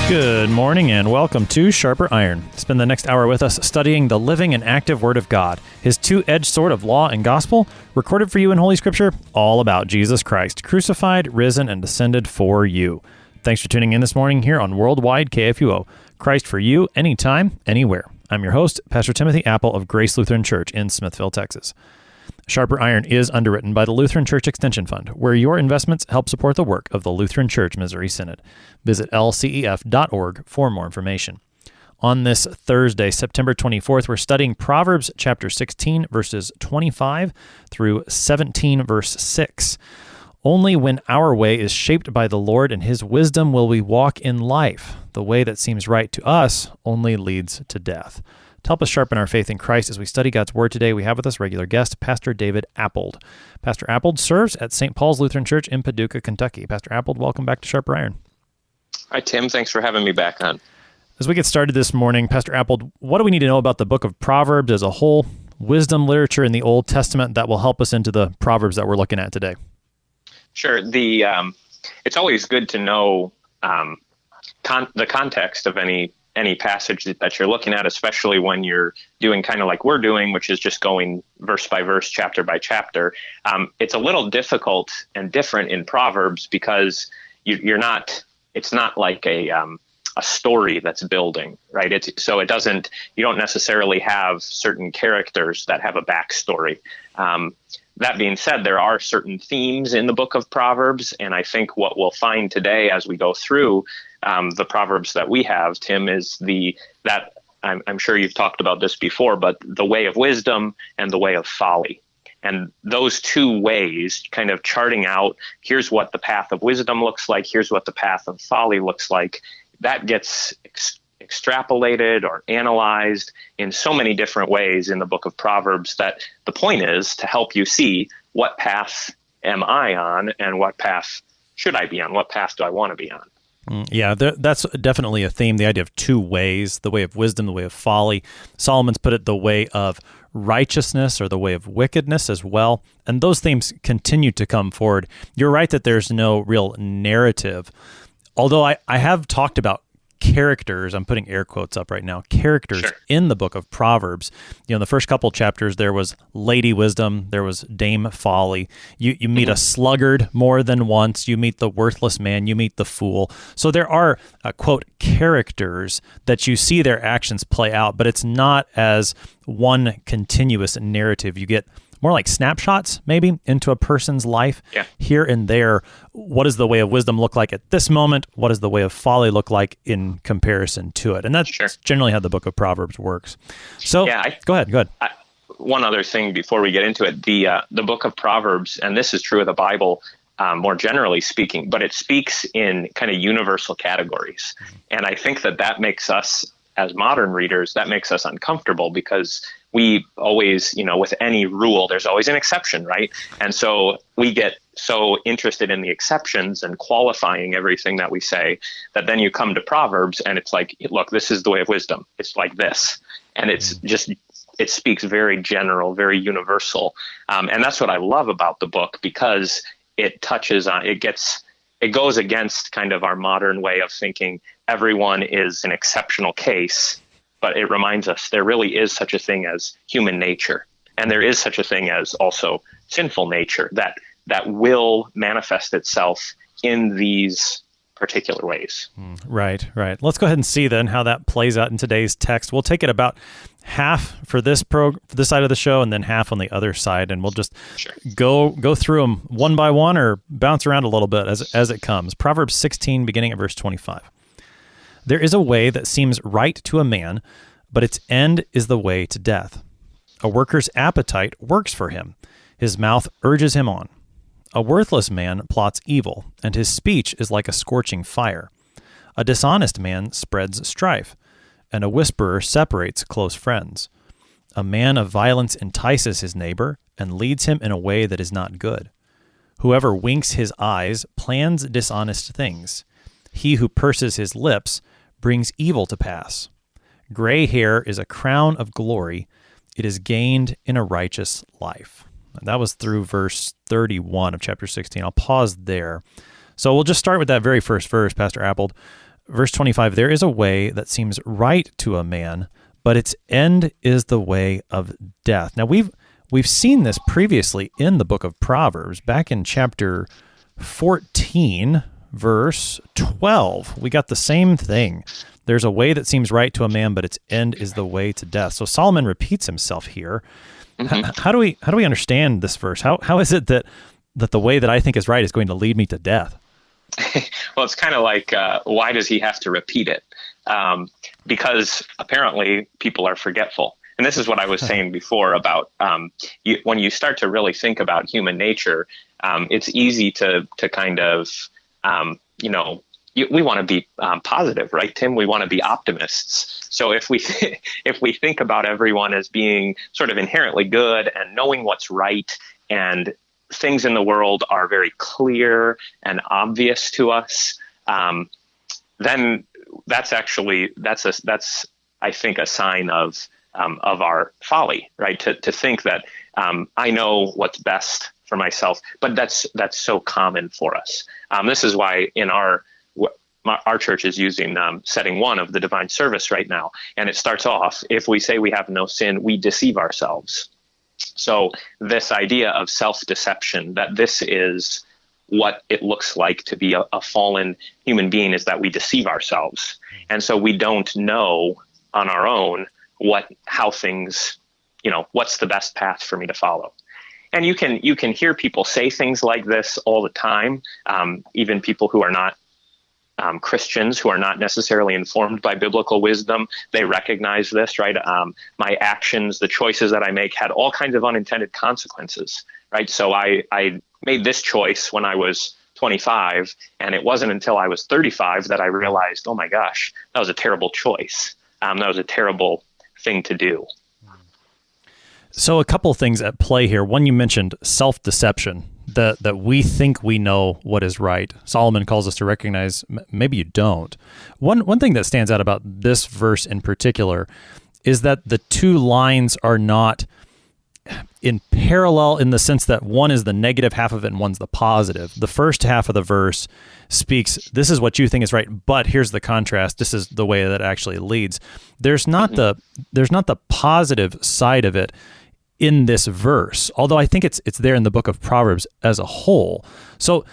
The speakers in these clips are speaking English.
Good morning and welcome to Sharper Iron. Spend the next hour with us studying the living and active Word of God, His two-edged sword of law and gospel, recorded for you in Holy Scripture, all about Jesus Christ, crucified, risen, and ascended for you. Thanks for tuning in this morning here on Worldwide KFUO. Christ for you, anytime, anywhere. I'm your host, Pastor Timothy Appel of Grace Lutheran Church in Smithville, Texas. Sharper Iron is underwritten by the Lutheran Church Extension Fund, where your investments help support the work of the Lutheran Church Missouri Synod. Visit lcef.org for more information. On this Thursday, September 24th, we're studying Proverbs chapter 16, verses 25 through 17, verse 6. Only when our way is shaped by the Lord and His wisdom will we walk in life. The way that seems right to us only leads to death. To help us sharpen our faith in Christ as we study God's Word today, we have with us regular guest, Pastor David Appold. Pastor Appold serves at St. Paul's Lutheran Church in Paducah, Kentucky. Pastor Appold, welcome back to Sharper Iron. Hi, Tim. Thanks for having me back on. As we get started this morning, Pastor Appold, what do we need to know about the book of Proverbs as a whole, wisdom literature in the Old Testament that will help us into the Proverbs that we're looking at today? Sure. It's always good to know the context of any passage that you're looking at, especially when you're doing kind of like we're doing, which is just going verse by verse, chapter by chapter. It's a little difficult and different in Proverbs because it's not like a story that's building, right? You don't necessarily have certain characters that have a backstory. That being said, there are certain themes in the book of Proverbs, and I think what we'll find today as we go through the Proverbs that we have, Tim, is I'm sure you've talked about this before, but the way of wisdom and the way of folly. And those two ways kind of charting out, here's what the path of wisdom looks like, here's what the path of folly looks like, that gets extrapolated or analyzed in so many different ways in the book of Proverbs that the point is to help you see what path am I on and what path should I be on, what path do I want to be on. Yeah, that's definitely a theme, the idea of two ways, the way of wisdom, the way of folly. Solomon's put it the way of righteousness or the way of wickedness as well. And those themes continue to come forward. You're right that there's no real narrative. Although I have talked about characters, I'm putting air quotes up right now, characters Sure. in the book of Proverbs. You know, the first couple chapters, there was Lady Wisdom, there was Dame Folly. You meet a sluggard more than once, you meet the worthless man, you meet the fool. So there are, quote, characters that you see their actions play out, but it's not as one continuous narrative. You get more like snapshots, maybe, into a person's life. Yeah. Here and there. What does the way of wisdom look like at this moment? What does the way of folly look like in comparison to it? And that's generally how the book of Proverbs works. So, go ahead. One other thing before we get into it, the book of Proverbs, and this is true of the Bible, more generally speaking, but it speaks in kind of universal categories. And I think that makes us, as modern readers, that makes us uncomfortable because we always, with any rule, there's always an exception, right? And so we get so interested in the exceptions and qualifying everything that we say that then you come to Proverbs and it's like, look, this is the way of wisdom. It's like this. And it speaks very general, very universal. And that's what I love about the book because it touches on, it goes against kind of our modern way of thinking everyone is an exceptional case. But it reminds us there really is such a thing as human nature. And there is such a thing as also sinful nature that will manifest itself in these particular ways. Right. Let's go ahead and see then how that plays out in today's text. We'll take it about half for this side of the show and then half on the other side. And we'll just go through them one by one or bounce around a little bit as it comes. Proverbs 16, beginning at verse 25. There is a way that seems right to a man, but its end is the way to death. A worker's appetite works for him. His mouth urges him on. A worthless man plots evil, and his speech is like a scorching fire. A dishonest man spreads strife, and a whisperer separates close friends. A man of violence entices his neighbor and leads him in a way that is not good. Whoever winks his eyes plans dishonest things. He who purses his lips brings evil to pass. Gray hair is a crown of glory. It is gained in a righteous life. And that was through verse 31 of chapter 16. I'll pause there. So we'll just start with that very first verse, Pastor Appold. verse 25, there is a way that seems right to a man, but its end is the way of death. Now, we've seen this previously in the book of Proverbs. Back in chapter 14, verse 12, we got the same thing. There's a way that seems right to a man, but its end is the way to death. So Solomon repeats himself here. How do we understand this verse? How is it that the way that I think is right is going to lead me to death? Well, it's kind of like, why does he have to repeat it? Because apparently people are forgetful. And this is what I was saying before about when you start to really think about human nature, it's easy to kind of, we want to be positive, right, Tim? We want to be optimists. So if we think about everyone as being sort of inherently good and knowing what's right, and things in the world are very clear and obvious to us, then that's I think a sign of our folly, right? To think that I know what's best for myself, but that's so common for us. This is why in our church is using setting 1 of the divine service right now, and it starts off, if we say we have no sin, we deceive ourselves. So this idea of self-deception, that this is what it looks like to be a fallen human being, is that we deceive ourselves. And so we don't know on our own how things, what's the best path for me to follow. And you can hear people say things like this all the time, even people who are not Christians, who are not necessarily informed by biblical wisdom. They recognize this, right? My actions, the choices that I make, had all kinds of unintended consequences, right? So I made this choice when I was 25, and it wasn't until I was 35 that I realized, oh my gosh, that was a terrible choice. That was a terrible thing to do. So a couple things at play here. One, you mentioned self-deception, that we think we know what is right. Solomon calls us to recognize maybe you don't. One thing that stands out about this verse in particular is that the two lines are not in parallel, in the sense that one is the negative half of it and one's the positive. The first half of the verse speaks, this is what you think is right, but here's the contrast. This is the way that actually leads. There's not the positive side of it in this verse, although I think it's there in the book of Proverbs as a whole. So,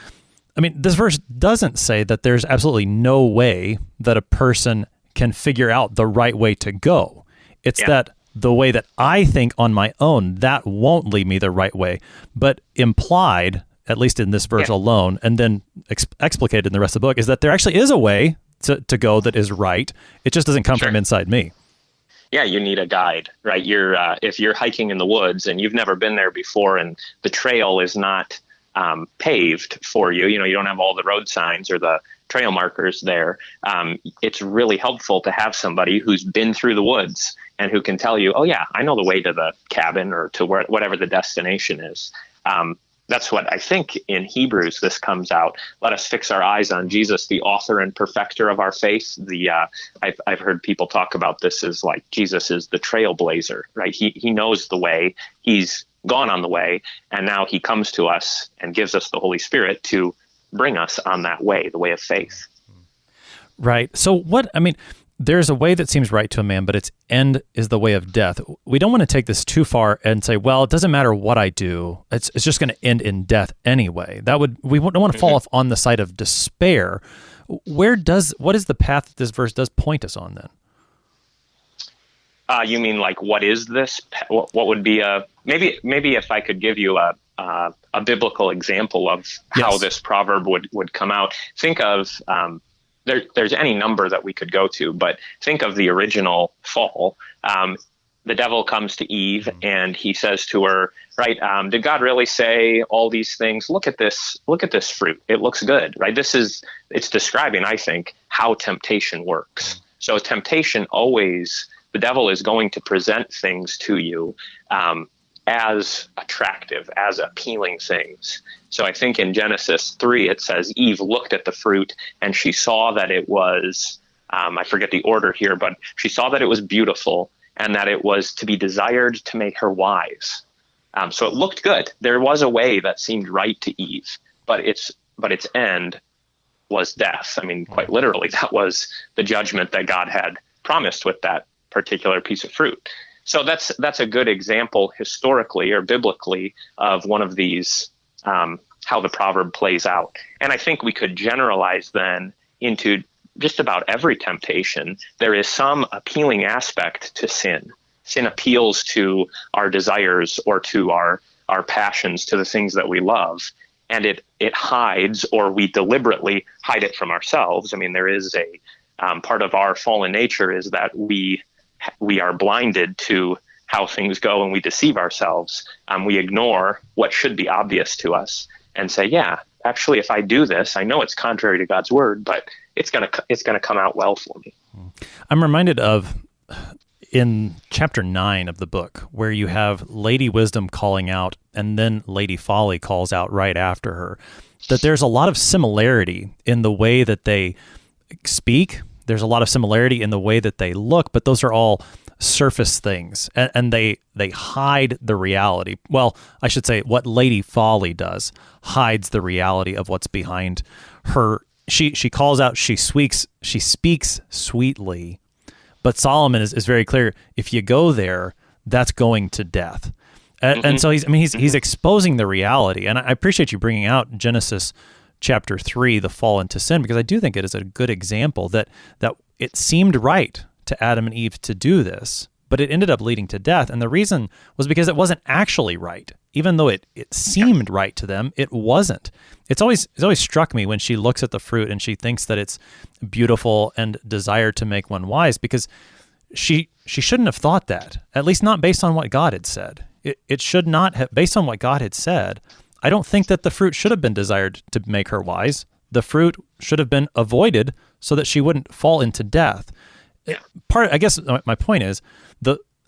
I mean, this verse doesn't say that there's absolutely no way that a person can figure out the right way to go. It's that the way that I think on my own, that won't lead me the right way. But implied, at least in this verse alone, and then explicated in the rest of the book, is that there actually is a way to go that is right. It just doesn't come from inside me. Yeah, you need a guide, right? If you're hiking in the woods and you've never been there before, and the trail is not paved for you, you don't have all the road signs or the trail markers there. It's really helpful to have somebody who's been through the woods and who can tell you, oh yeah, I know the way to the cabin or to whatever the destination is. That's what I think in Hebrews this comes out. Let us fix our eyes on Jesus, the author and perfecter of our faith. I've heard people talk about this as like Jesus is the trailblazer, right? He knows the way. He's gone on the way, and now he comes to us and gives us the Holy Spirit to bring us on that way, the way of faith. Right. So there's a way that seems right to a man, but its end is the way of death. We don't want to take this too far and say, well, it doesn't matter what I do. It's just going to end in death anyway. We don't want to fall off on the side of despair. What is the path that this verse does point us on then? You mean like, what is this? What would be maybe if I could give you a biblical example of how this proverb would come out. Think of, there's any number that we could go to, but think of the original fall. The devil comes to Eve and he says to her, right, did God really say all these things? Look at this fruit. It looks good, right? It's describing, I think, how temptation works. So temptation always, the devil is going to present things to you as attractive, as appealing things. So I think in Genesis 3, it says Eve looked at the fruit and she saw that it was, I forget the order here, but she saw that it was beautiful and that it was to be desired to make her wise. So it looked good. There was a way that seemed right to Eve, but its end was death. I mean, quite literally, that was the judgment that God had promised with that particular piece of fruit. So that's a good example historically or biblically of one of these, how the proverb plays out. And I think we could generalize then into just about every temptation. There is some appealing aspect to sin. Sin appeals to our desires or to our passions, to the things that we love. And it hides, or we deliberately hide it from ourselves. I mean, there is a part of our fallen nature is that we are blinded to how things go, and we deceive ourselves. We ignore what should be obvious to us and say, yeah, actually, if I do this, I know it's contrary to God's word, but it's gonna come out well for me. I'm reminded of in chapter 9 of the book, where you have Lady Wisdom calling out, and then Lady Folly calls out right after her, that there's a lot of similarity in the way that they speak. There's a lot of similarity in the way that they look, but those are all surface things, and they hide the reality. Well, I should say what Lady Folly does hides the reality of what's behind her. She calls out, she speaks sweetly, but Solomon is very clear. If you go there, that's going to death. And so he's exposing the reality. And I appreciate you bringing out Genesis chapter 3, the fall into sin, because I do think it is a good example that it seemed right to Adam and Eve to do this, but it ended up leading to death. And the reason was because it wasn't actually right. Even though it seemed right to them, it wasn't. It's always struck me when she looks at the fruit and she thinks that it's beautiful and desired to make one wise, because she shouldn't have thought that, at least not based on what God had said. It should not have, based on what God had said. I don't think that the fruit should have been desired to make her wise. The fruit should have been avoided so that she wouldn't fall into death. I guess my point is,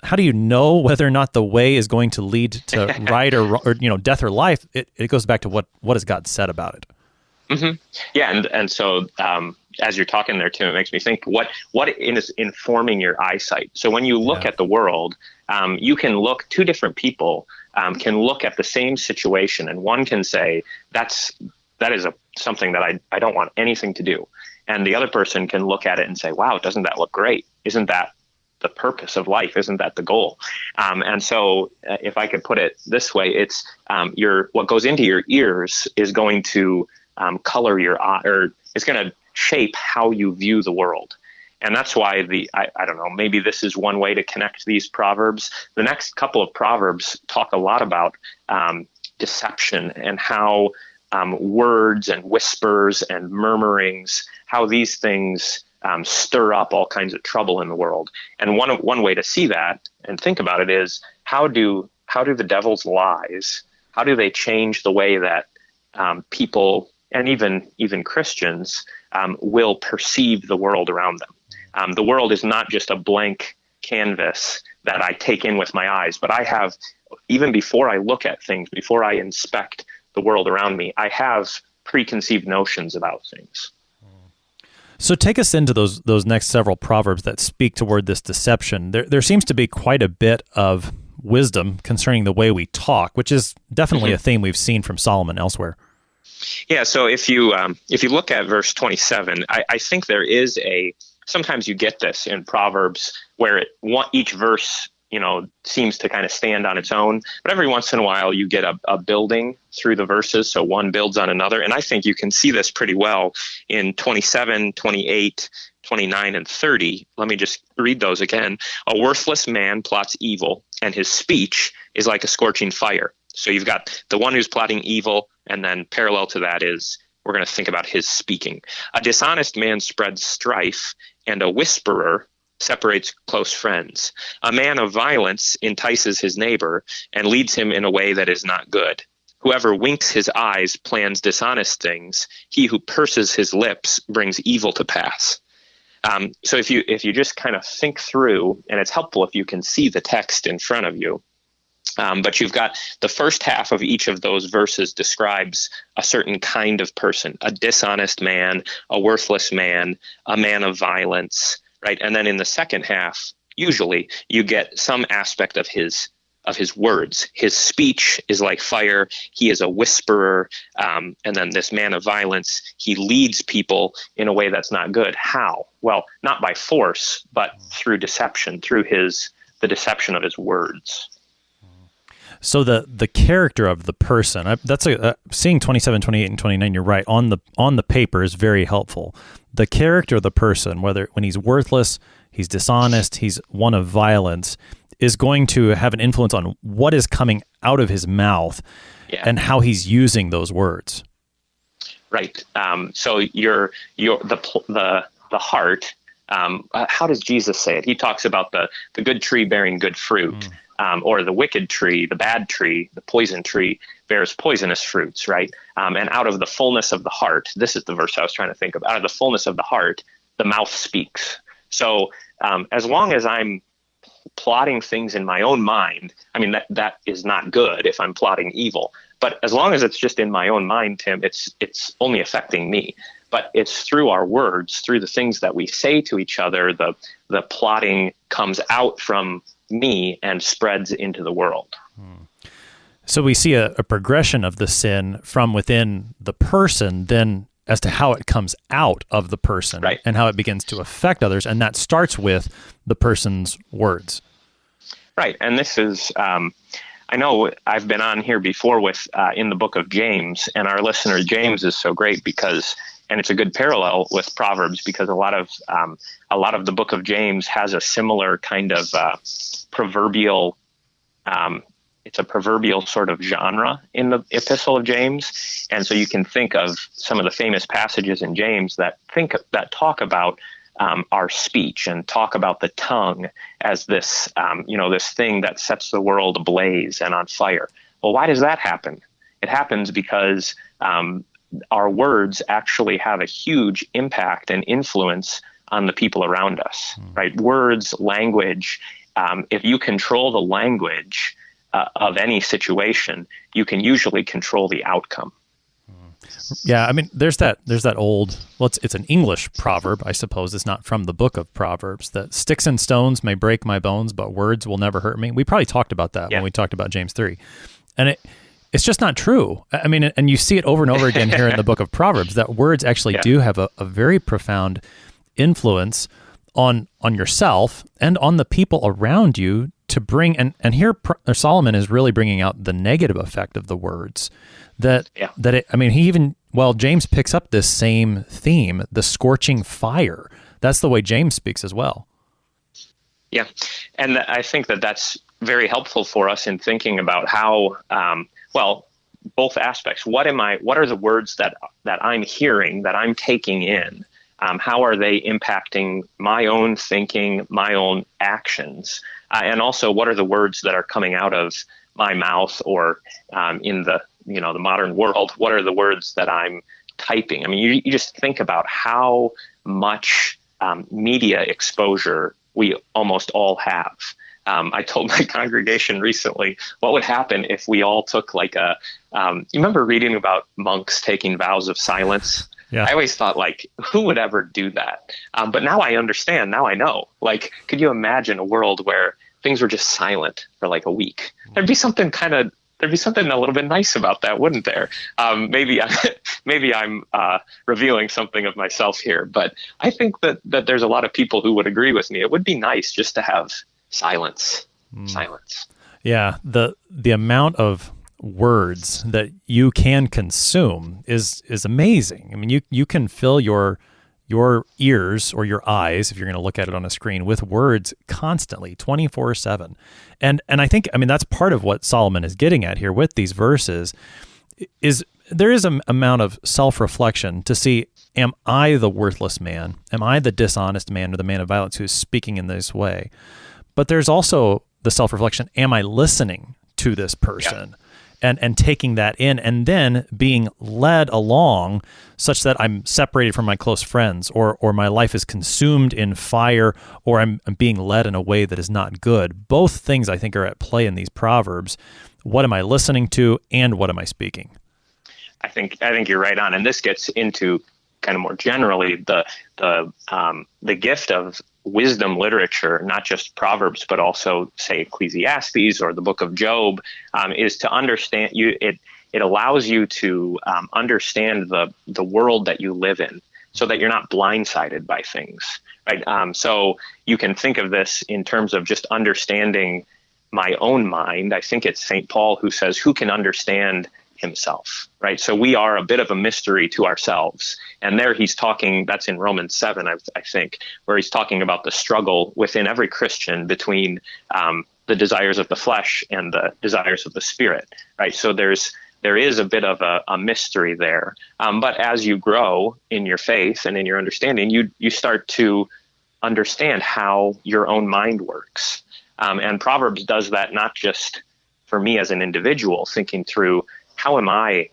how do you know whether or not the way is going to lead to right or death or life? It goes back to what has God said about it. Mm-hmm. Yeah, and so as you're talking there, Tim, it makes me think what is informing your eyesight. So when you look at the world, you can look. Two different people can look at the same situation, and one can say that is something that I don't want anything to do, and the other person can look at it and say, wow, doesn't that look great? Isn't that the purpose of life? Isn't that the goal? And so if I could put it this way, it's what goes into your ears is going to color your eye, or it's going to shape how you view the world. And that's why I don't know, maybe this is one way to connect these proverbs. The next couple of proverbs talk a lot about deception and how words and whispers and murmurings, how these things stir up all kinds of trouble in the world. And one way to see that and think about it is, how do the devil's lies, how do they change the way that people and even Christians will perceive the world around them? The world is not just a blank canvas that I take in with my eyes, but I have, even before I look at things, before I inspect the world around me, I have preconceived notions about things. So take us into those next several proverbs that speak toward this deception. There seems to be quite a bit of wisdom concerning the way we talk, which is definitely a theme we've seen from Solomon elsewhere. Yeah. So if you look at verse 27, I think there is sometimes you get this in Proverbs where each verse seems to kind of stand on its own, but every once in a while you get a building through the verses, so one builds on another. And I think you can see this pretty well in 27, 28, 29, and 30. Let me just read those again. A worthless man plots evil, and his speech is like a scorching fire. So you've got the one who's plotting evil, and then parallel to that is we're going to think about his speaking. A dishonest man spreads strife, and a whisperer separates close friends. A man of violence entices his neighbor and leads him in a way that is not good. Whoever winks his eyes plans dishonest things. He who purses his lips brings evil to pass. So if you just kind of think through, and it's helpful if you can see the text in front of you, but you've got the first half of each of those verses describes a certain kind of person: a dishonest man, a worthless man, a man of violence, right? And then in the second half, usually you get some aspect of his his words. His speech is like fire. He is a whisperer. And then this man of violence, he leads people in a way that's not good. How? Well, not by force, but through deception, through the deception of his words. So the character of the person, that's seeing 27, 28, and 29, you're right, on the paper is very helpful. The character of the person, whether when he's worthless, he's dishonest, he's one of violence, is going to have an influence on what is coming out of his mouth and how he's using those words. Right. So the heart. How does Jesus say it? He talks about the good tree bearing good fruit, or the wicked tree, the bad tree, the poison tree bears poisonous fruits, right? And out of the fullness of the heart, this is the verse I was trying to think of, out of the fullness of the heart, the mouth speaks. So as long as I'm plotting things in my own mind, I mean, that is not good if I'm plotting evil. But as long as it's just in my own mind, Tim, it's only affecting me. But it's through our words, through the things that we say to each other, the plotting comes out from me and spreads into the world. So we see a progression of the sin from within the person, then as to how it comes out of the person, right, and how it begins to affect others. And that starts with the person's words. Right. And this is, I know I've been on here before with in the book of James, and our listener James is so great because, and it's a good parallel with Proverbs, because a lot of the book of James has a similar kind of proverbial, it's a proverbial sort of genre in the epistle of James. And so you can think of some of the famous passages in James that talk about our speech and talk about the tongue as this, this thing that sets the world ablaze and on fire. Well, why does that happen? It happens because our words actually have a huge impact and influence on the people around us, right? Words, language. If you control the language of any situation, you can usually control the outcome. Yeah, I mean, there's that old, well, it's an English proverb, I suppose. It's not from the book of Proverbs, that sticks and stones may break my bones, but words will never hurt me. We probably talked about that when we talked about James 3. And it's just not true. I mean, and you see it over and over again here in the book of Proverbs, that words actually do have a very profound influence on yourself and on the people around you to bring, and here Solomon is really bringing out the negative effect of the words. James picks up this same theme, the scorching fire. That's the way James speaks as well. Yeah, and I think that's very helpful for us in thinking about how, both aspects. What are the words that I'm hearing, that I'm taking in? How are they impacting my own thinking, my own actions? And also, what are the words that are coming out of my mouth, or in the modern world, what are the words that I'm typing? I mean, you just think about how much media exposure we almost all have. I told my congregation recently, what would happen if we all took you remember reading about monks taking vows of silence? Yeah. I always thought, who would ever do that? But now I understand. Now I know. Could you imagine a world where things were just silent for a week? There'd be something a little bit nice about that, wouldn't there? Maybe I'm revealing something of myself here, but I think that there's a lot of people who would agree with me. It would be nice just to have silence. Silence. Yeah, the amount of words that you can consume is amazing. I mean, you can fill your ears or your eyes, if you're going to look at it on a screen, with words constantly, 24/7. And I think, that's part of what Solomon is getting at here with these verses, is there is an amount of self-reflection to see, am I the worthless man? Am I the dishonest man or the man of violence who's speaking in this way? But there's also the self-reflection, am I listening to this person? Yeah. And taking that in, and then being led along such that I'm separated from my close friends, or my life is consumed in fire, or I'm being led in a way that is not good. Both things I think are at play in these Proverbs. What am I listening to, and what am I speaking? I think you're right on, and this gets into kind of more generally the gift of wisdom literature, not just Proverbs, but also say Ecclesiastes or the book of Job, is to understand you. It allows you to understand the world that you live in, so that you're not blindsided by things, right? So you can think of this in terms of just understanding my own mind. I think it's St. Paul who says, "Who can understand himself?" Right? So we are a bit of a mystery to ourselves. And there he's talking, that's in Romans 7, I think, where he's talking about the struggle within every Christian between the desires of the flesh and the desires of the spirit, right? So there is a bit of a mystery there. But as you grow in your faith and in your understanding, you start to understand how your own mind works. And Proverbs does that not just for me as an individual, thinking through how am I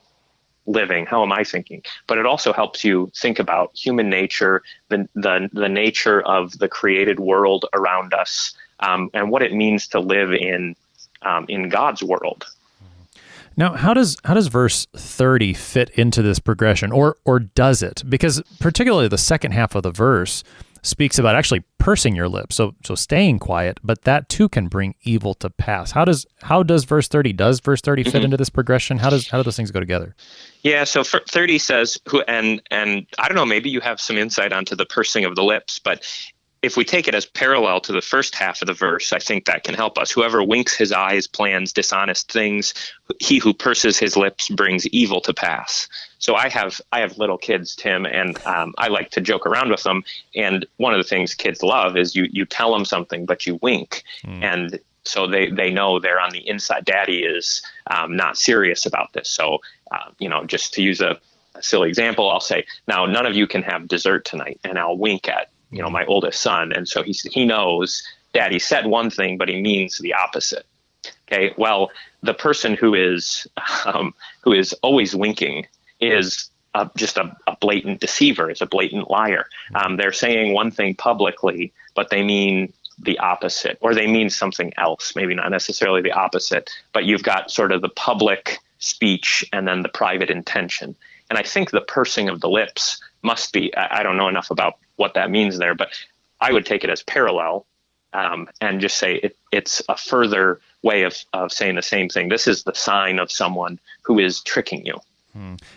living, how am I thinking, but it also helps you think about human nature, the nature of the created world around us, and what it means to live in God's world. Now, how does verse 30 fit into this progression, or does it? Because particularly the second half of the verse speaks about actually pursing your lips, so staying quiet, but that too can bring evil to pass. How does verse 30 fit into this progression? How do those things go together? Yeah, so 30 says, and I don't know, maybe you have some insight onto the pursing of the lips, but if we take it as parallel to the first half of the verse, I think that can help us. Whoever winks his eyes plans dishonest things. He who purses his lips brings evil to pass. So I have little kids, Tim, and I like to joke around with them. And one of the things kids love is you tell them something, but you wink. And so they know they're on the inside. Daddy is not serious about this. So, just to use a silly example, I'll say, now none of you can have dessert tonight, and I'll wink at my oldest son. And so he knows Daddy said one thing, but he means the opposite. Okay. Well, the person who is always winking is just a blatant deceiver, is a blatant liar. They're saying one thing publicly, but they mean the opposite, or they mean something else, maybe not necessarily the opposite, but you've got sort of the public speech and then the private intention. And I think the pursing of the lips must be, I don't know enough about what that means there, but I would take it as parallel and just say it's a further way of saying the same thing. This is the sign of someone who is tricking you.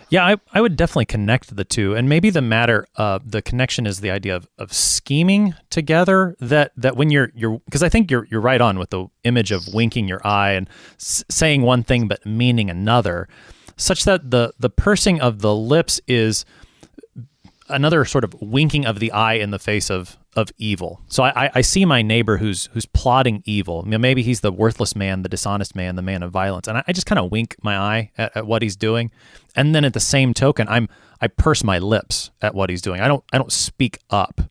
Yeah, I would definitely connect the two, and maybe the connection is the idea of scheming together. That when you're because I think you're right on with the image of winking your eye and saying one thing but meaning another, such that the pursing of the lips is another sort of winking of the eye in the face of evil. So I see my neighbor who's plotting evil. Maybe he's the worthless man, the dishonest man, the man of violence, and I just kind of wink my eye at what he's doing, and then at the same token, I purse my lips at what he's doing. I don't speak up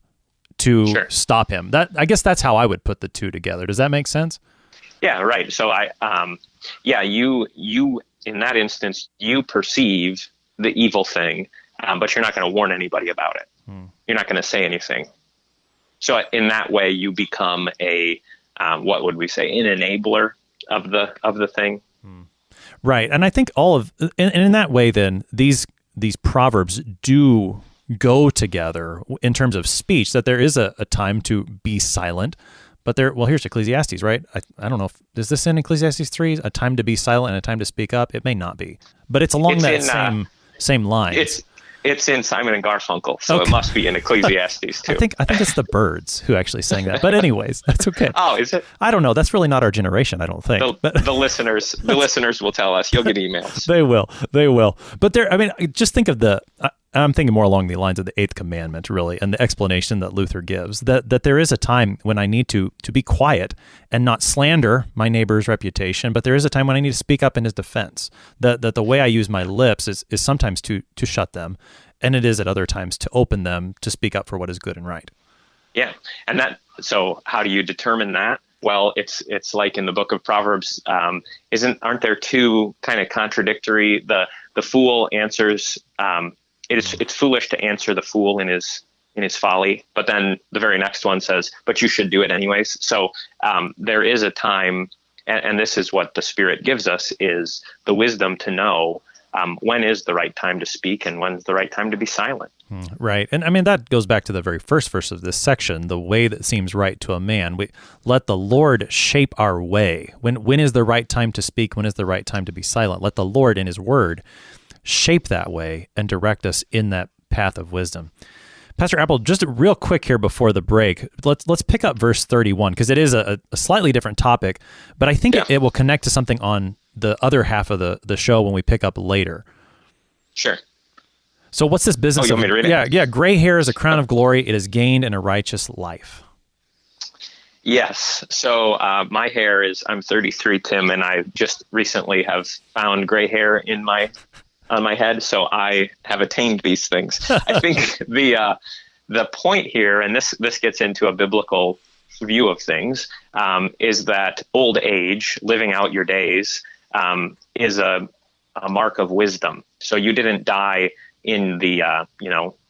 to stop him. I guess that's how I would put the two together. Does that make sense? Yeah, right. So you in that instance, you perceive the evil thing, but you're not going to warn anybody about it. You're not going to say anything. So in that way, you become what would we say, an enabler of the thing. Right, and I think in that way, then these proverbs do go together in terms of speech. That there is a time to be silent, but here's Ecclesiastes, right? I don't know is this in Ecclesiastes 3, a time to be silent and a time to speak up? It may not be, but it's along same lines. It's in Simon and Garfunkel, so It must be in Ecclesiastes too. I think it's the Byrds who actually sang that. But anyways, that's okay. Oh, is it? I don't know. That's really not our generation, I don't think. The listeners will tell us. You'll get emails. They will. But just think of I'm thinking more along the lines of the Eighth Commandment, really, and the explanation that Luther gives, that there is a time when I need to be quiet and not slander my neighbor's reputation, but there is a time when I need to speak up in his defense. That the way I use my lips is sometimes to shut them, and it is at other times to open them to speak up for what is good and right. Yeah, and so how do you determine that? Well, it's like in the book of Proverbs, aren't there two kind of contradictory? The fool answers. It's foolish to answer the fool in his folly, but then the very next one says, but you should do it anyways. So there is a time, and this is what the Spirit gives us, is the wisdom to know when is the right time to speak and when's the right time to be silent. Right. And I mean, that goes back to the very first verse of this section, the way that seems right to a man. We let the Lord shape our way. When is the right time to speak? When is the right time to be silent? Let the Lord in his word shape that way and direct us in that path of wisdom. Pastor Appel, just real quick here before the break, let's pick up verse 31, because it is a slightly different topic, but I think it will connect to something on the other half of the show when we pick up later. Sure. So what's this business you want me to read it? Yeah, gray hair is a crown of glory. It is gained in a righteous life. Yes. So my hair I'm 33, Tim, and I just recently have found gray hair on my head, so I have attained these things. I think the point here, and this gets into a biblical view of things, is that old age, living out your days, is a mark of wisdom. So you didn't die in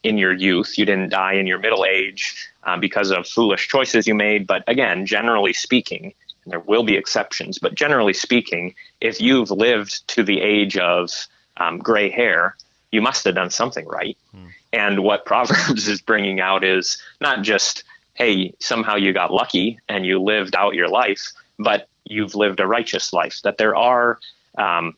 in your youth. You didn't die in your middle age because of foolish choices you made. But again, generally speaking, and there will be exceptions, but generally speaking, if you've lived to the age of gray hair, you must have done something right. And what Proverbs is bringing out is not just, hey, somehow you got lucky and you lived out your life, but you've lived a righteous life. That there are, and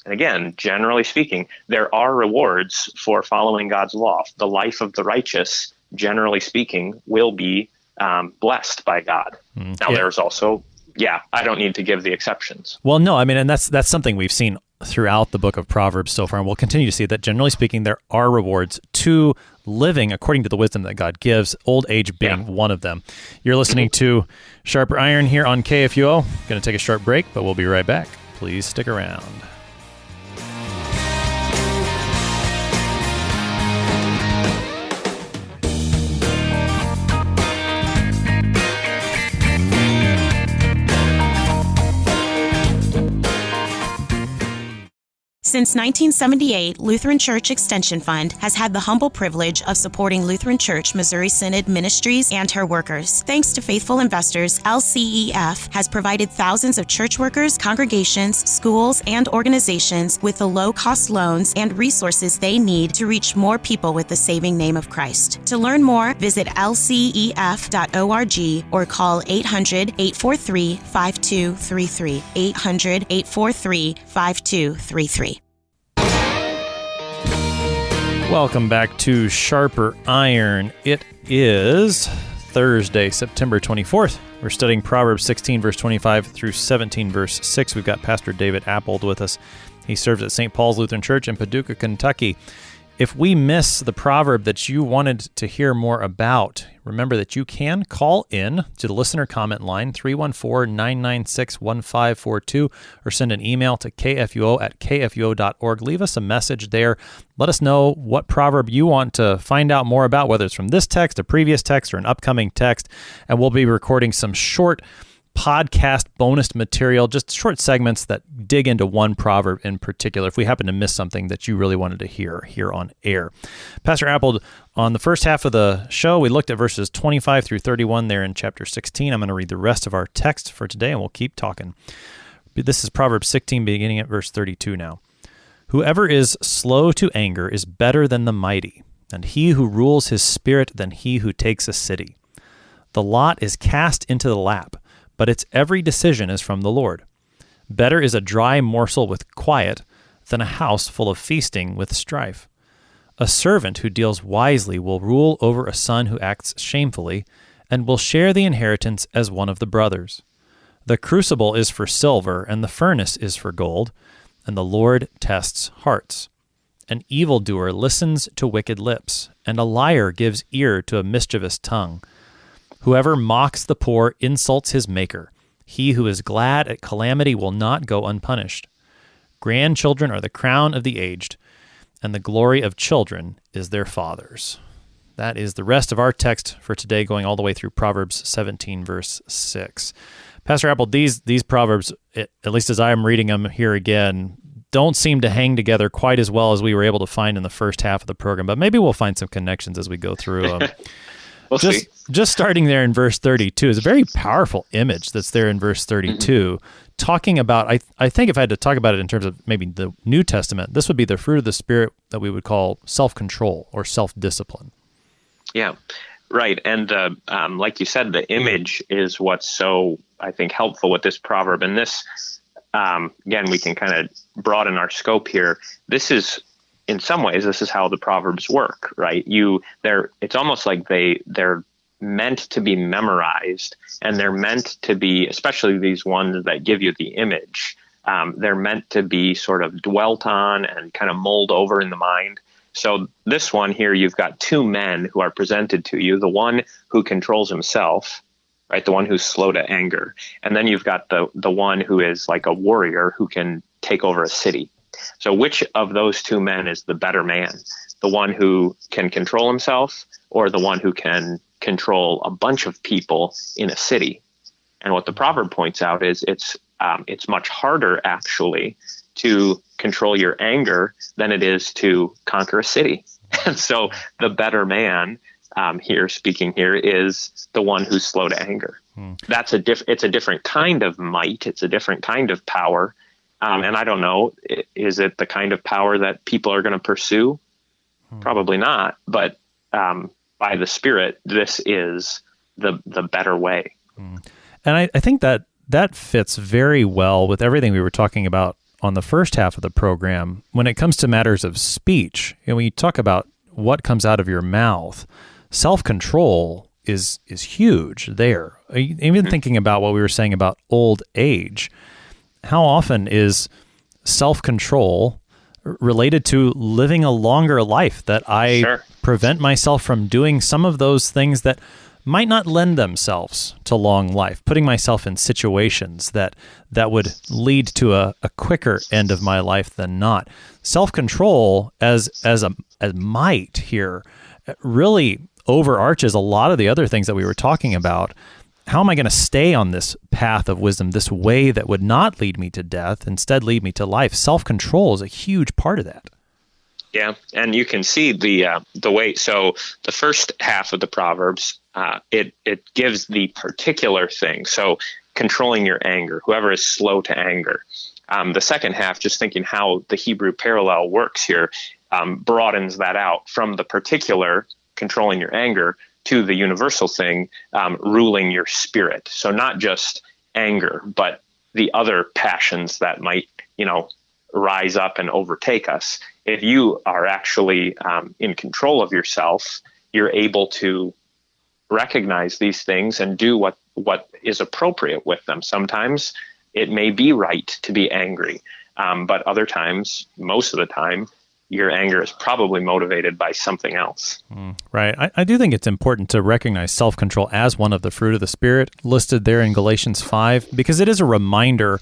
again, generally speaking, there are rewards for following God's law. The life of the righteous, generally speaking, will be blessed by God. Now, there's also, I don't need to give the exceptions. Well, no, I mean, and that's something we've seen throughout the book of Proverbs so far, and we'll continue to see that, generally speaking, there are rewards to living according to the wisdom that God gives, old age being one of them. You're listening to Sharper Iron here on KFUO. Going to take a short break, but we'll be right back. Please stick around. Since 1978, Lutheran Church Extension Fund has had the humble privilege of supporting Lutheran Church Missouri Synod ministries and her workers. Thanks to faithful investors, LCEF has provided thousands of church workers, congregations, schools, and organizations with the low-cost loans and resources they need to reach more people with the saving name of Christ. To learn more, visit lcef.org or call 800-843-5233, 800-843-5233. Welcome back to Sharper Iron. It is Thursday, September 24th. We're studying Proverbs 16, verse 25 through 17, verse 6. We've got Pastor David Appold with us. He serves at St. Paul's Lutheran Church in Paducah, Kentucky. If we miss the proverb that you wanted to hear more about, remember that you can call in to the listener comment line, 314-996-1542, or send an email to kfuo@kfuo.org. Leave us a message there. Let us know what proverb you want to find out more about, whether it's from this text, a previous text, or an upcoming text, and we'll be recording some short podcast bonus material, just short segments that dig into one proverb in particular, if we happen to miss something that you really wanted to hear here on air. Pastor Appold, on the first half of the show, we looked at verses 25 through 31 there in chapter 16. I'm going to read the rest of our text for today, and we'll keep talking. This is Proverbs 16, beginning at verse 32 now. Whoever is slow to anger is better than the mighty, and he who rules his spirit than he who takes a city. The lot is cast into the lap, but its every decision is from the Lord. Better is a dry morsel with quiet than a house full of feasting with strife. A servant who deals wisely will rule over a son who acts shamefully, and will share the inheritance as one of the brothers. The crucible is for silver, and the furnace is for gold, and the Lord tests hearts. An evildoer listens to wicked lips, and a liar gives ear to a mischievous tongue. Whoever mocks the poor insults his maker. He who is glad at calamity will not go unpunished. Grandchildren are the crown of the aged, and the glory of children is their fathers. That is the rest of our text for today, going all the way through Proverbs 17, verse 6. Pastor Apple, these Proverbs, at least as I am reading them here again, don't seem to hang together quite as well as we were able to find in the first half of the program, but maybe we'll find some connections as we go through them. We'll see. Just starting there in verse 32 is a very powerful image that's there in verse 32. talking about, I think if I had to talk about it in terms of maybe the New Testament, this would be the fruit of the Spirit that we would call self-control or self-discipline. Yeah, right. And like you said, the image is what's so, I think, helpful with this proverb. And this, again, we can kind of broaden our scope here. This is, in some ways, this is how the Proverbs work, right? It's almost like they're meant to be memorized, and they're meant to be, especially these ones that give you the image, they're meant to be sort of dwelt on and kind of mulled over in the mind. So this one here, you've got two men who are presented to you, the one who controls himself, right? The one who's slow to anger. And then you've got the one who is like a warrior who can take over a city. So which of those two men is the better man? The one who can control himself, or the one who can control a bunch of people in a city? And what the proverb points out is it's much harder actually to control your anger than it is to conquer a city. And so the better man speaking here is the one who's slow to anger. It's a different kind of might. It's a different kind of power. And I don't know, is it the kind of power that people are going to pursue? Probably not. But by the Spirit, this is the better way. And I think that fits very well with everything we were talking about on the first half of the program. When it comes to matters of speech, when you talk about what comes out of your mouth, self-control is huge there. Even thinking about what we were saying about old age, how often is self-control related to living a longer life, that I prevent myself from doing some of those things that might not lend themselves to long life, putting myself in situations that would lead to a quicker end of my life than not. Self-control as might here really overarches a lot of the other things that we were talking about. How am I going to stay on this path of wisdom, this way that would not lead me to death, instead lead me to life? Self-control is a huge part of that. Yeah, and you can see the way. So the first half of the Proverbs, it gives the particular thing. So controlling your anger, whoever is slow to anger. The second half, just thinking how the Hebrew parallel works here, broadens that out from the particular, controlling your anger, to the universal thing, ruling your spirit. So not just anger, but the other passions that might, rise up and overtake us. If you are actually in control of yourself, you're able to recognize these things and do what is appropriate with them. Sometimes it may be right to be angry, but other times, most of the time, your anger is probably motivated by something else. Right. I do think it's important to recognize self-control as one of the fruit of the Spirit listed there in Galatians 5, because it is a reminder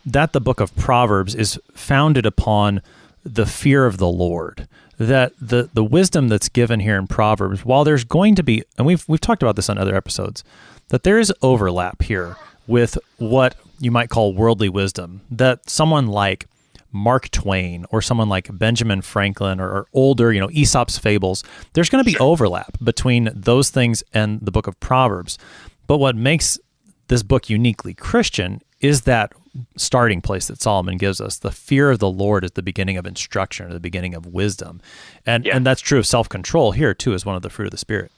that the book of Proverbs is founded upon the fear of the Lord, that the wisdom that's given here in Proverbs, while there's going to be, and we've talked about this on other episodes, that there is overlap here with what you might call worldly wisdom, that someone like Mark Twain or someone like Benjamin Franklin or older, Aesop's fables, there's going to be overlap between those things and the book of Proverbs. But what makes this book uniquely Christian is that starting place that Solomon gives us. The fear of the Lord is the beginning of instruction, or the beginning of wisdom. And that's true of self-control here too, as one of the fruit of the Spirit.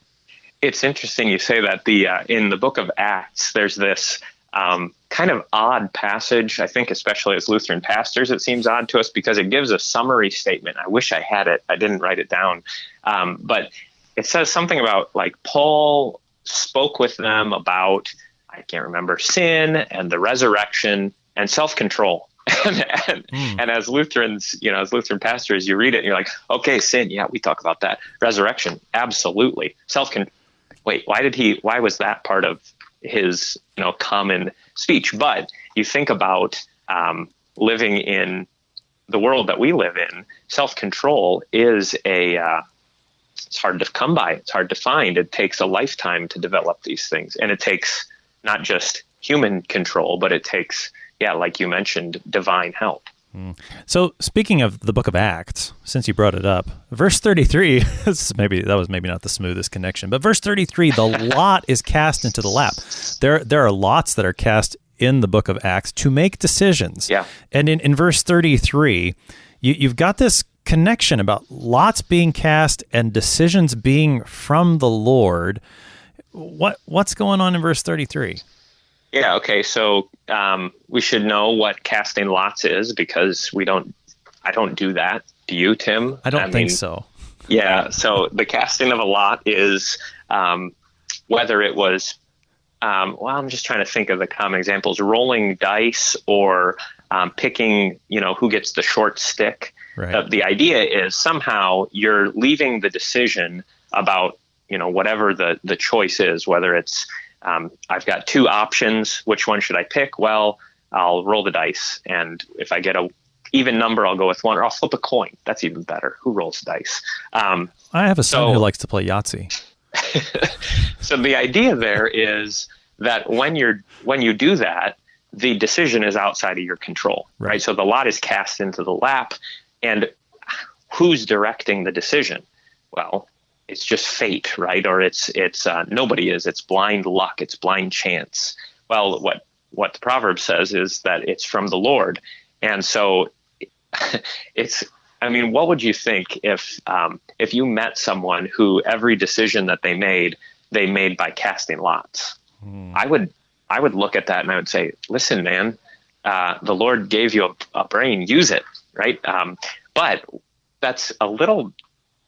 It's interesting you say that. In the book of Acts, there's this kind of odd passage. I think especially as Lutheran pastors, it seems odd to us because it gives a summary statement. I wish I had it. I didn't write it down. But it says something about like Paul spoke with them about, I can't remember, sin and the resurrection and self-control. And as Lutherans, as Lutheran pastors, you read it and you're like, okay, sin. Yeah, we talk about that. Resurrection. Absolutely. Wait, why was that part of his, common speech? But you think about living in the world that we live in, self-control is it's hard to come by. It's hard to find. It takes a lifetime to develop these things. And it takes not just human control, but it takes, like you mentioned, divine help. So speaking of the book of Acts, since you brought it up, verse 33, that was maybe not the smoothest connection, but verse 33, the lot is cast into the lap. There are lots that are cast in the book of Acts to make decisions. Yeah. And in verse 33, you've got this connection about lots being cast and decisions being from the Lord. What's going on in verse 33? Yeah, okay. So we should know what casting lots is, because I don't do that. Do you, Tim? I don't think so. Yeah, so the casting of a lot is whether it was, I'm just trying to think of the common examples, rolling dice or picking, who gets the short stick. Right. The idea is somehow you're leaving the decision about, whatever the choice is, whether it's, I've got two options, which one should I pick? Well, I'll roll the dice, and if I get a even number, I'll go with one, or I'll flip a coin. That's even better. Who rolls dice? I have a son who likes to play Yahtzee. So the idea there is that when you do that, the decision is outside of your control, right? So the lot is cast into the lap, and who's directing the decision? Well, it's just fate, right? Or it's nobody is. It's blind luck. It's blind chance. Well, what the Proverbs says is that it's from the Lord, and so what would you think if you met someone who every decision that they made by casting lots? I would look at that and I would say, listen, man, the Lord gave you a brain, use it, right? But that's a little,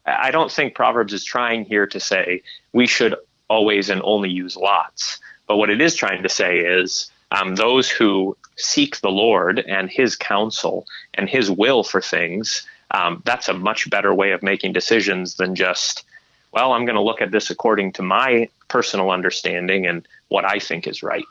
I don't think Proverbs is trying here to say we should always and only use lots. But what it is trying to say is those who seek the Lord and his counsel and his will for things, that's a much better way of making decisions than just, well, I'm going to look at this according to my personal understanding and what I think is right.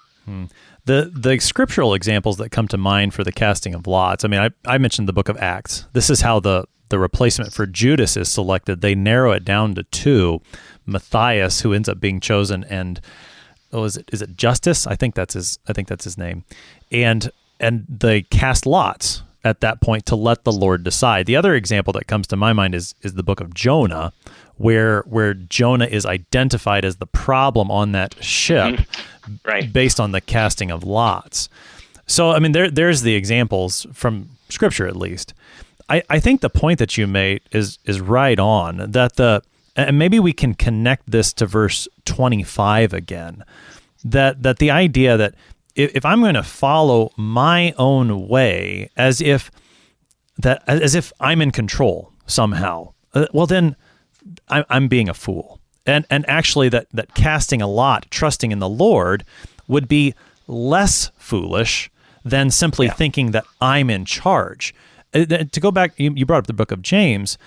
The scriptural examples that come to mind for the casting of lots, I mentioned the book of Acts. This is how the replacement for Judas is selected. They narrow it down to two, Matthias, who ends up being chosen, and is it Justice? I think that's his name. And they cast lots at that point to let the Lord decide. The other example that comes to my mind is the book of Jonah, where Jonah is identified as the problem on that ship, right, based on the casting of lots. So there's the examples from Scripture, at least. I think the point that you made is right on, that and maybe we can connect this to verse 25 again, that the idea that if I'm going to follow my own way as if I'm in control somehow, well then I'm being a fool. And actually that casting a lot, trusting in the Lord, would be less foolish than simply thinking that I'm in charge. To go back, you brought up the book of James.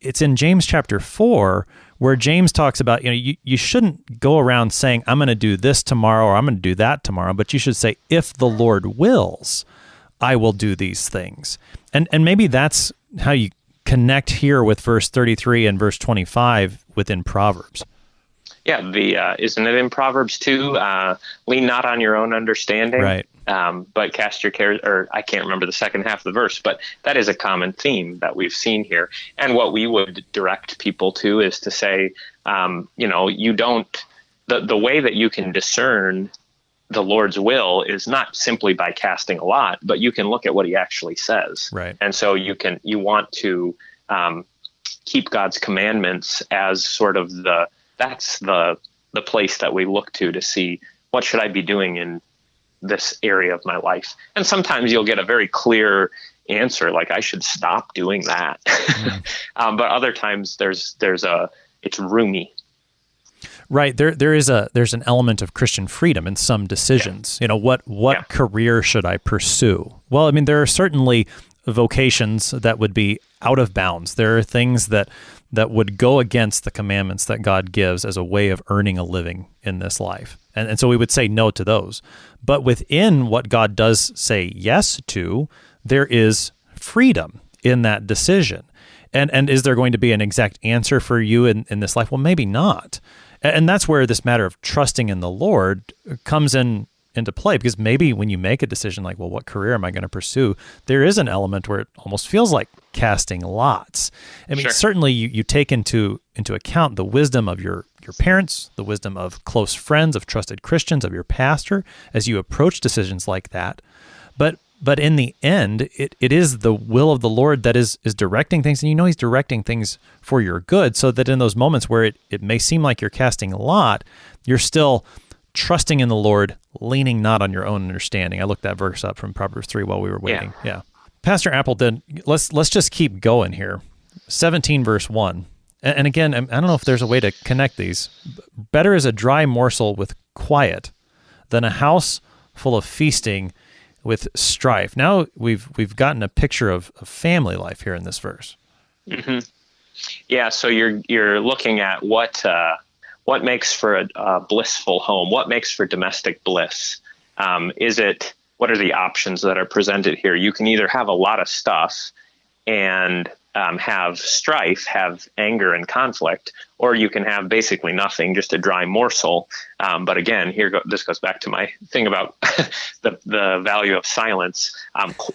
It's in James chapter 4 where James talks about, you shouldn't go around saying, I'm going to do this tomorrow or I'm going to do that tomorrow, but you should say, if the Lord wills, I will do these things. And maybe that's how you connect here with verse 33 and verse 25 within Proverbs. Yeah, isn't it in Proverbs 2? Lean not on your own understanding, right? But cast your cares, or I can't remember the second half of the verse, but that is a common theme that we've seen here. And what we would direct people to is to say, you don't, the way that you can discern the Lord's will is not simply by casting a lot, but you can look at what he actually says. Right. And so you want to keep God's commandments as sort of that's the place that we look to see what should I be doing in this area of my life. And sometimes you'll get a very clear answer, like I should stop doing that. But other times it's roomy. Right. There's an element of Christian freedom in some decisions. Yeah. What career should I pursue? Well, there are certainly vocations that would be out of bounds. There are things that would go against the commandments that God gives as a way of earning a living in this life. And so we would say no to those. But within what God does say yes to, there is freedom in that decision. And is there going to be an exact answer for you in this life? Well, maybe not. And that's where this matter of trusting in the Lord comes in into play, because maybe when you make a decision like, well, what career am I going to pursue? There is an element where it almost feels like casting lots. I mean, Sure. certainly you take into account the wisdom of your parents, the wisdom of close friends, of trusted Christians, of your pastor, as you approach decisions like that. But in the end, it is the will of the Lord that is directing things, and you know He's directing things for your good, so that in those moments where it may seem like you're casting a lot, you're still trusting in the Lord, leaning not on your own understanding. I looked that verse up from Proverbs 3 while we were waiting. Yeah. Pastor Appel, let's just keep going here. 17 verse 1. And again, I don't know if there's a way to connect these. Better is a dry morsel with quiet than a house full of feasting with strife. Now we've gotten a picture of family life here in this verse. Mm-hmm. Yeah, so you're looking at what makes for a blissful home, what makes for domestic bliss. What are the options that are presented here? You can either have a lot of stuff and have strife, have anger and conflict, or you can have basically nothing, just a dry morsel. But again, this goes back to my thing about the value of silence.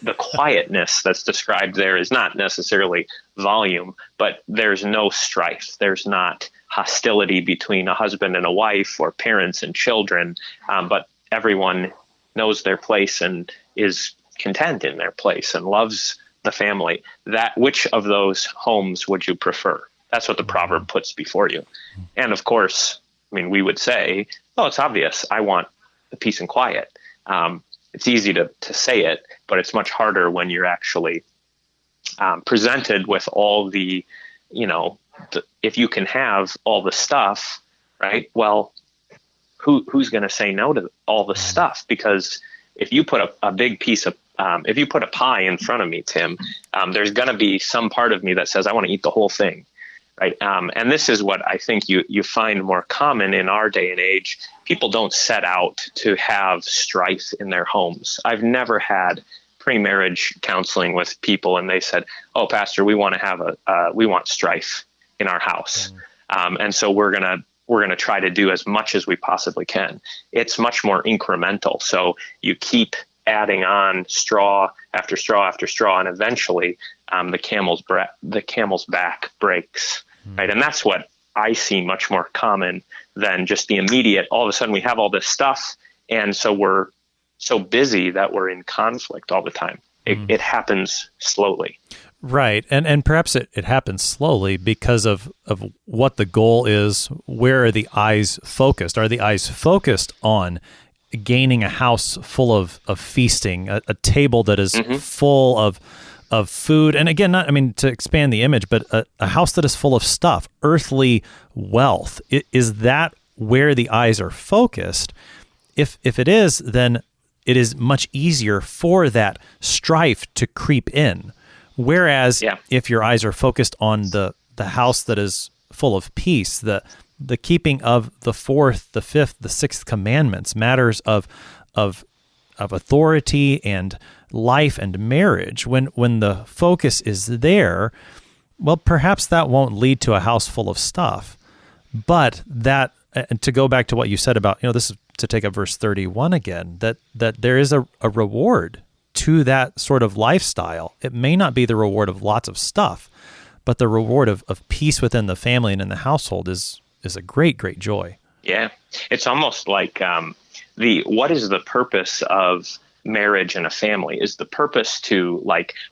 The quietness that's described there is not necessarily volume, but there's no strife. There's not hostility between a husband and a wife or parents and children, but everyone knows their place and is content in their place and loves the family. Which of those homes would you prefer? That's what the proverb puts before you. And of course, I mean, we would say, oh, it's obvious. I want the peace and quiet. It's easy to say it, but it's much harder when you're actually presented with all the, if you can have all the stuff, right? Well, who's going to say no to all the stuff? Because if you put a big piece of if you put a pie in front of me, Tim, there's going to be some part of me that says, I want to eat the whole thing, right? And this is what I think you find more common in our day and age. People don't set out to have strife in their homes. I've never had pre-marriage counseling with people and they said, oh, Pastor, we want to have we want strife in our house. And so we're going to try to do as much as we possibly can. It's much more incremental. So you keep adding on straw after straw after straw, and eventually the camel's back breaks, right? And that's what I see much more common than just the immediate. All of a sudden, we have all this stuff, and so we're so busy that we're in conflict all the time. It happens slowly. Right. And perhaps it happens slowly because of what the goal is. Where are the eyes focused? Are the eyes focused on gaining a house full of feasting, a table that is full of food? And again, to expand the image, but a house that is full of stuff, earthly wealth. Is that where the eyes are focused? If it is, then it is much easier for that strife to creep in. Whereas if your eyes are focused on the house that is full of peace, the keeping of the fourth, the fifth, the sixth commandments, matters of authority and life and marriage, when the focus is there, well, perhaps that won't lead to a house full of stuff. But that, to go back to what you said about, this is to take up verse 31 again, that there is a reward to that sort of lifestyle. It may not be the reward of lots of stuff, but the reward of peace within the family and in the household is a great, great joy. Yeah. It's almost like what is the purpose of marriage and a family? Is the purpose to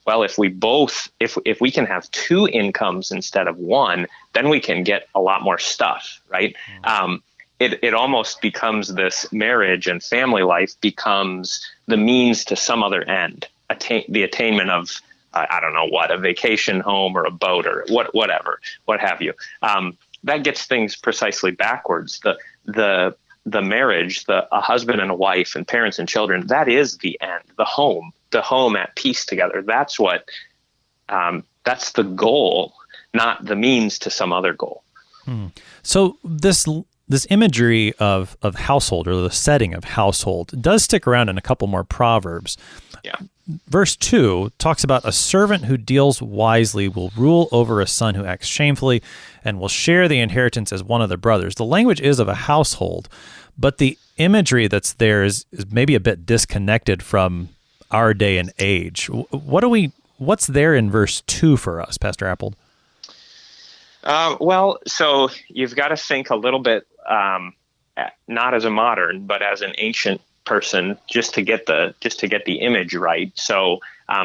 if we can have two incomes instead of one, then we can get a lot more stuff, right? It almost becomes this marriage and family life becomes the means to some other end, the attainment of, I don't know what, a vacation home or a boat or whatever, what have you. That gets things precisely backwards. The marriage, a husband and a wife and parents and children, that is the end, the home at peace together. That's what, that's the goal, not the means to some other goal. So this imagery of household, or the setting of household, does stick around in a couple more Proverbs. Yeah. verse 2 talks about a servant who deals wisely will rule over a son who acts shamefully and will share the inheritance as one of the brothers. The language is of a household, but the imagery that's there is maybe a bit disconnected from our day and age. What's there in verse 2 for us, Pastor Appold? Well, so you've got to think a little bit, not as a modern, but as an ancient person, just to get the image right. So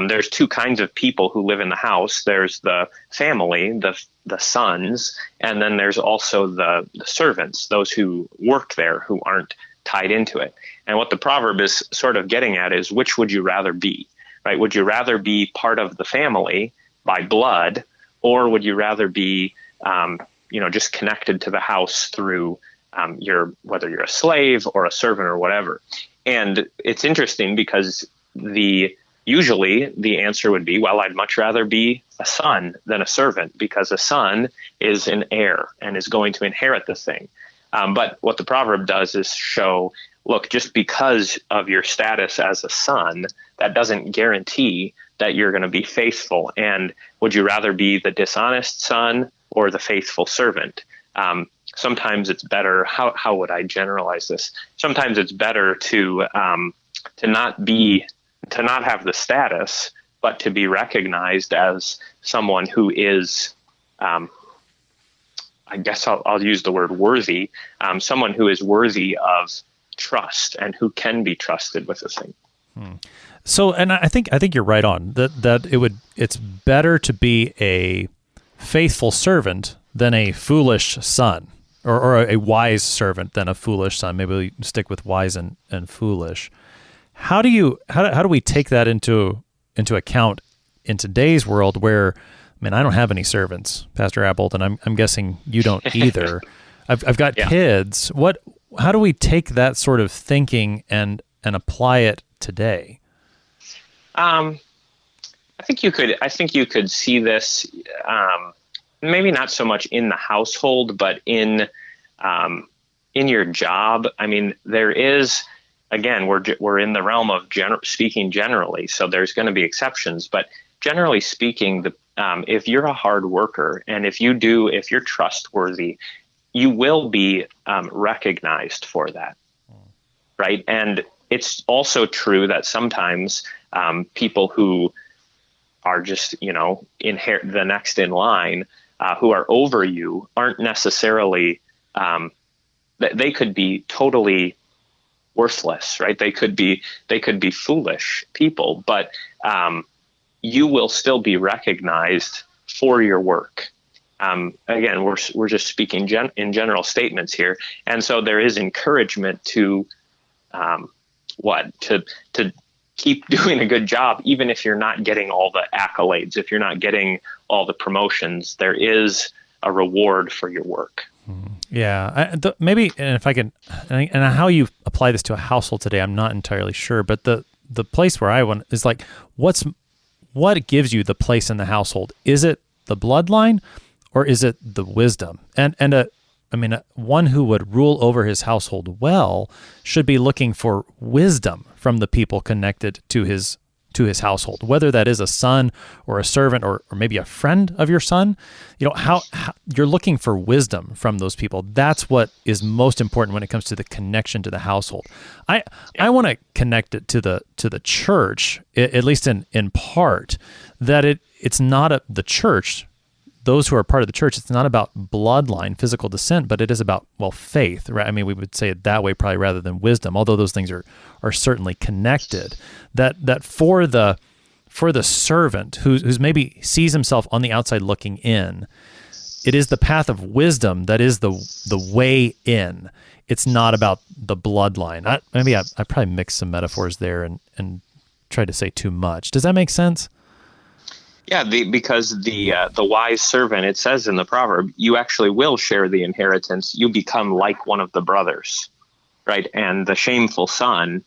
there's two kinds of people who live in the house. There's the family, the sons, and then there's also the servants, those who work there, who aren't tied into it. And what the proverb is sort of getting at is, which would you rather be, right? Would you rather be part of the family by blood, or would you rather be just connected to the house through whether you're a slave or a servant or whatever. And it's interesting because usually the answer would be, well, I'd much rather be a son than a servant, because a son is an heir and is going to inherit the thing. But what the proverb does is show, look, just because of your status as a son, that doesn't guarantee that you're going to be faithful. And would you rather be the dishonest son or the faithful servant? Sometimes it's better. How would I generalize this? Sometimes it's better to not have the status, but to be recognized as someone who is, I guess I'll use the word worthy. Someone who is worthy of trust and who can be trusted with a thing. So, and I think you're right on that. It's better to be a faithful servant than a foolish son, or a wise servant than a foolish son. Maybe we stick with wise and foolish. How do we take that into account in today's world where, I don't have any servants, Pastor Appold, and I'm guessing you don't either. I've got kids. How do we take that sort of thinking and apply it today? I think you could see this, maybe not so much in the household, but in your job. There is, again, we're in the realm of speaking generally, so there's going to be exceptions. But generally speaking, if you're a hard worker and if you're trustworthy, you will be recognized for that, right? And it's also true that sometimes people who are just, inherit the next in line, who are over you, aren't necessarily, they could be totally worthless, right? They could be foolish people, but you will still be recognized for your work. Again, we're just speaking in general statements here, and so there is encouragement to keep doing a good job, even if you're not getting all the accolades, if you're not getting all the promotions. There is a reward for your work. Yeah, maybe, and if I can, and how you apply this to a household today, I'm not entirely sure. But the place where I went is like, what gives you the place in the household? Is it the bloodline, or is it the wisdom? And one who would rule over his household well should be looking for wisdom from the people connected to his household, whether that is a son or a servant or maybe a friend of your son. How you're looking for wisdom from those people. That's what is most important when it comes to the connection to the household. I want to connect it to the church, at least in part, that it's not the church. Those who are part of the church, it's not about bloodline, physical descent, but it is about, faith, right? We would say it that way probably rather than wisdom, although those things are certainly connected. That for the servant who's maybe sees himself on the outside looking in, it is the path of wisdom that is the way in. It's not about the bloodline. I probably mixed some metaphors there and tried to say too much. Does that make sense? Yeah, because the wise servant, it says in the proverb, you actually will share the inheritance. You become like one of the brothers, right? And the shameful son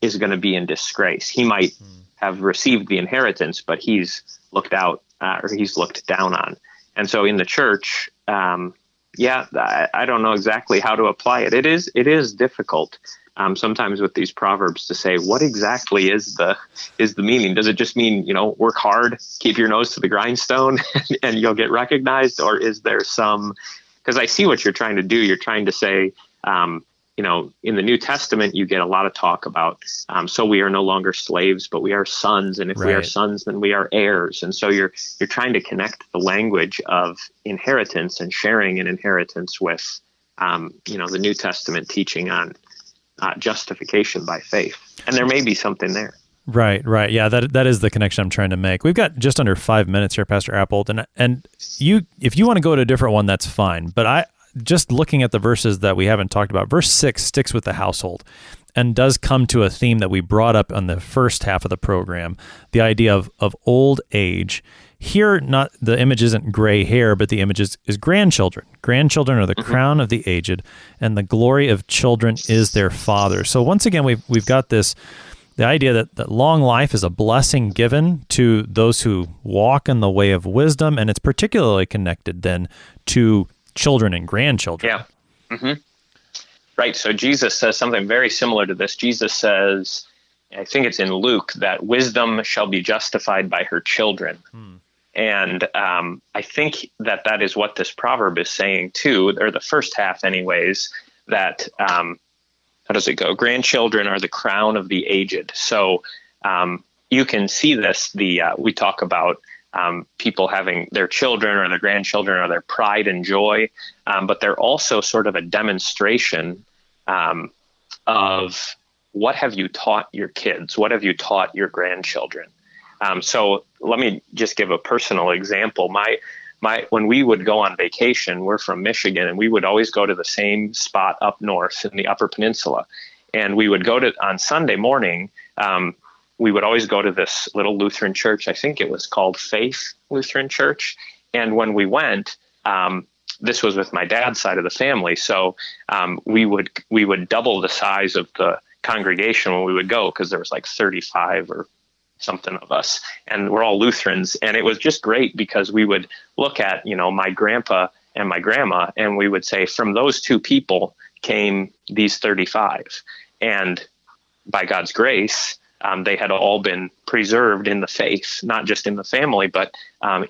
is going to be in disgrace. He might have received the inheritance, but he's looked out or he's looked down on. And so in the church, I don't know exactly how to apply it. It is difficult sometimes with these proverbs to say, what exactly is the meaning? Does it just mean, work hard, keep your nose to the grindstone and you'll get recognized? Or is there some, because I see what you're trying to do. You're trying to say, in the New Testament, you get a lot of talk about, so we are no longer slaves, but we are sons. And if we are sons, then we are heirs. And so you're trying to connect the language of inheritance and sharing an inheritance with, the New Testament teaching on justification by faith. And there may be something there. Right. Yeah, that is the connection I'm trying to make. We've got just under 5 minutes here, Pastor Appold, and if you want to go to a different one, that's fine. But just looking at the verses that we haven't talked about, verse 6 sticks with the household and does come to a theme that we brought up on the first half of the program, the idea of old age. Here, not the image isn't gray hair, but the image is grandchildren. Grandchildren are the crown of the aged, and the glory of children is their father. So once again, we've got the idea that long life is a blessing given to those who walk in the way of wisdom, and it's particularly connected then to children and grandchildren. Yeah. Mm-hmm. Right. So Jesus says something very similar to this. Jesus says, I think it's in Luke, that wisdom shall be justified by her children. And I think that is what this proverb is saying too, or the first half anyways, that, how does it go? Grandchildren are the crown of the aged. So you can see this, we talk about people having their children or their grandchildren or their pride and joy, but they're also sort of a demonstration of what have you taught your kids? What have you taught your grandchildren? So let me just give a personal example. When we would go on vacation, we're from Michigan, and we would always go to the same spot up north in the Upper Peninsula. And we would go on Sunday morning, we would always go to this little Lutheran church. I think it was called Faith Lutheran Church. And when we went, this was with my dad's side of the family. So we would double the size of the congregation when we would go, because there was like 35 or something of us, and we're all Lutherans. And it was just great because we would look at, my grandpa and my grandma, and we would say, from those two people came these 35. And by God's grace, they had all been preserved in the faith, not just in the family, but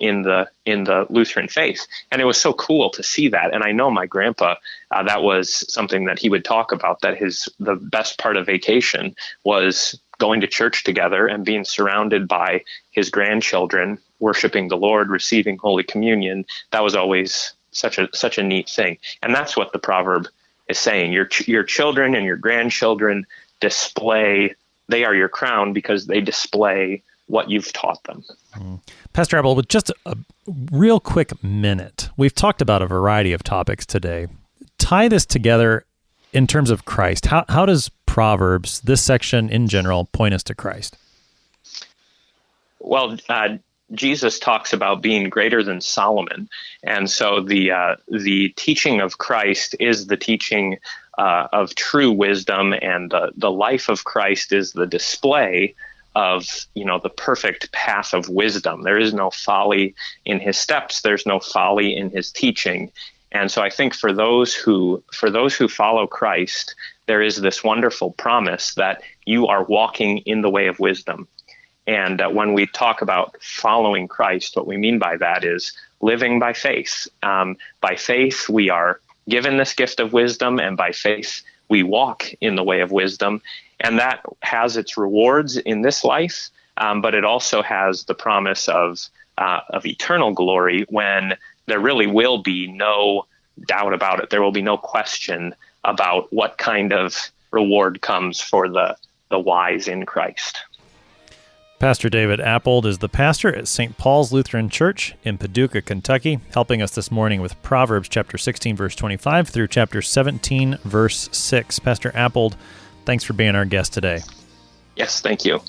in the Lutheran faith. And it was so cool to see that. And I know my grandpa, that was something that he would talk about, that the best part of vacation was going to church together and being surrounded by his grandchildren, worshiping the Lord, receiving Holy Communion. That was always such a neat thing. And that's what the proverb is saying. Your children and your grandchildren they are your crown because they display what you've taught them. Pastor Appel, with just a real quick minute, we've talked about a variety of topics today. Tie this together in terms of Christ. How does Proverbs, this section in general, point us to Christ? Well, Jesus talks about being greater than Solomon. And so the teaching of Christ is the teaching of true wisdom, and the life of Christ is the display of, the perfect path of wisdom. There is no folly in his steps. There's no folly in his teaching. And so I think for those who follow Christ, there is this wonderful promise that you are walking in the way of wisdom. And when we talk about following Christ, what we mean by that is living by faith. By faith, we are given this gift of wisdom, and by faith, we walk in the way of wisdom. And that has its rewards in this life, but it also has the promise of eternal glory, when there really will be no doubt about it. There will be no question about what kind of reward comes for the wise in Christ. Pastor David Appold is the pastor at St. Paul's Lutheran Church in Paducah, Kentucky, helping us this morning with Proverbs chapter 16, verse 25 through chapter 17, verse 6. Pastor Appold, thanks for being our guest today. Yes, thank you.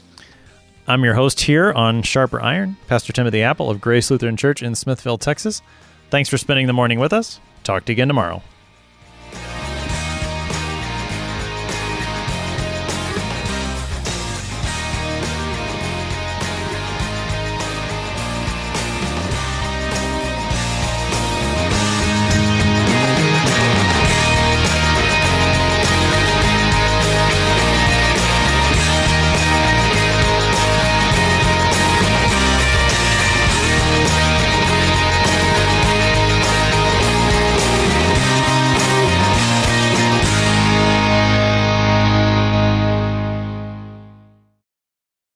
I'm your host here on Sharper Iron, Pastor Timothy Appel of Grace Lutheran Church in Smithville, Texas. Thanks for spending the morning with us. Talk to you again tomorrow.